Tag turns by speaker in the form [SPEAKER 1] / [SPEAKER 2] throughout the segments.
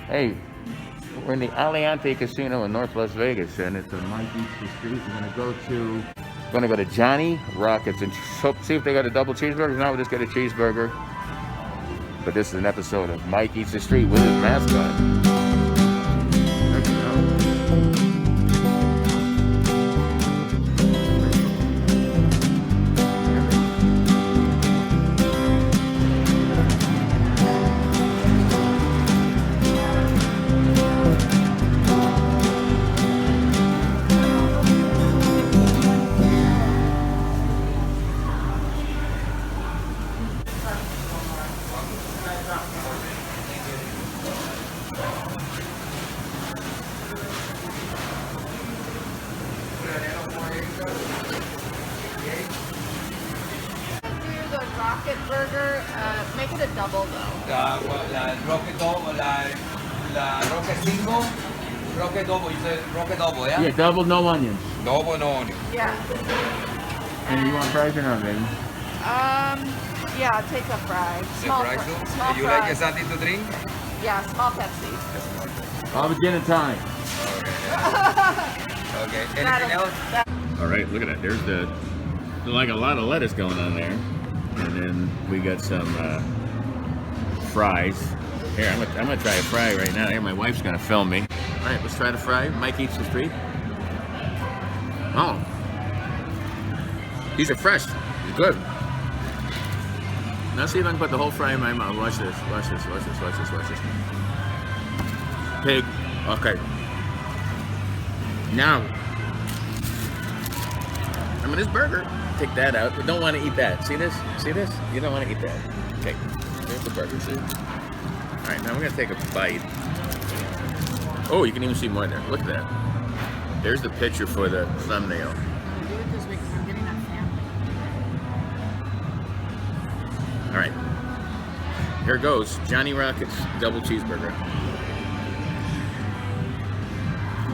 [SPEAKER 1] Hey, we're in the Aliante Casino in North Las Vegas, and it's on Mike Eats the Street. We're gonna go to Johnny Rockets and see if they got a double cheeseburger. If not, we'll just get a cheeseburger. But this is an episode of Mike Eats the Street with his mascot.
[SPEAKER 2] Rocket burger, make it a double though.
[SPEAKER 3] La Rocket Double, la Rocket Single, Rocket Double, you said Rocket Double, yeah?
[SPEAKER 1] Yeah, double, no onions.
[SPEAKER 3] Double, no onion.
[SPEAKER 2] Yeah.
[SPEAKER 1] And you want fries or not, baby?
[SPEAKER 2] Yeah, take a fry. Small
[SPEAKER 3] fry
[SPEAKER 2] fry.
[SPEAKER 3] too?
[SPEAKER 2] Small
[SPEAKER 3] You
[SPEAKER 2] fry.
[SPEAKER 3] like something to drink?
[SPEAKER 2] Yeah, small Pepsi.
[SPEAKER 1] I'll have a gin and tonic.
[SPEAKER 3] Okay. Anything else?
[SPEAKER 1] All right, look at that. There's like a lot of lettuce going on there. And then we got some fries. Here, I'm gonna try a fry right now. Here, my wife's gonna film me. All right, let's try the fry. Mike Eats the Street. Oh, these are fresh. They're good. Now see if I can put the whole fry in my mouth. Watch this. Watch this. Watch this. Watch this. Watch this. Pig. Okay. Now, I mean, this burger. Take that out. You don't want to eat that. See this? See this? You don't want to eat that. Okay. There's the burger. See? All right. Now we're gonna take a bite. Oh, you can even see more there. Look at that. There's the picture for the thumbnail.
[SPEAKER 2] Do it this way because I'm getting that family.
[SPEAKER 1] All right. Here goes Johnny Rockets double cheeseburger.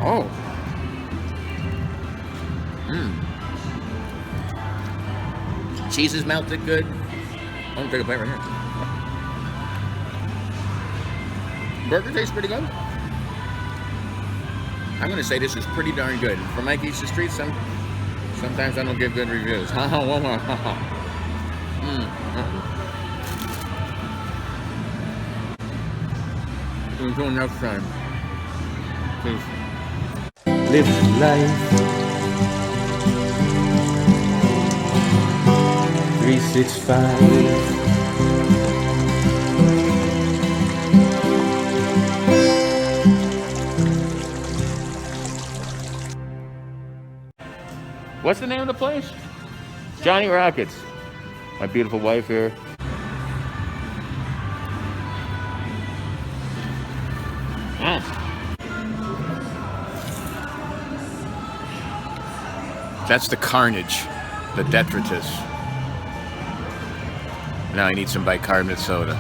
[SPEAKER 1] Oh. Cheese is melted good. I'm gonna take a bite right here. Burger tastes pretty good. I'm gonna say this is pretty darn good. For Mike Eats the Street, sometimes I don't give good reviews. One more. Until next time. Peace.
[SPEAKER 4] Live life 365.
[SPEAKER 1] What's the name of the place? Johnny Rockets. My beautiful wife here. That's the carnage, the detritus. Now I need some bicarbonate soda.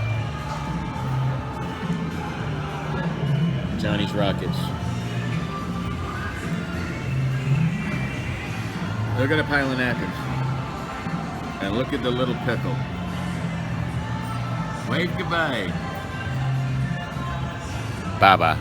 [SPEAKER 1] Johnny's Rockets. Look at a pile of napkins. And look at the little pickle. Wave goodbye. Baba.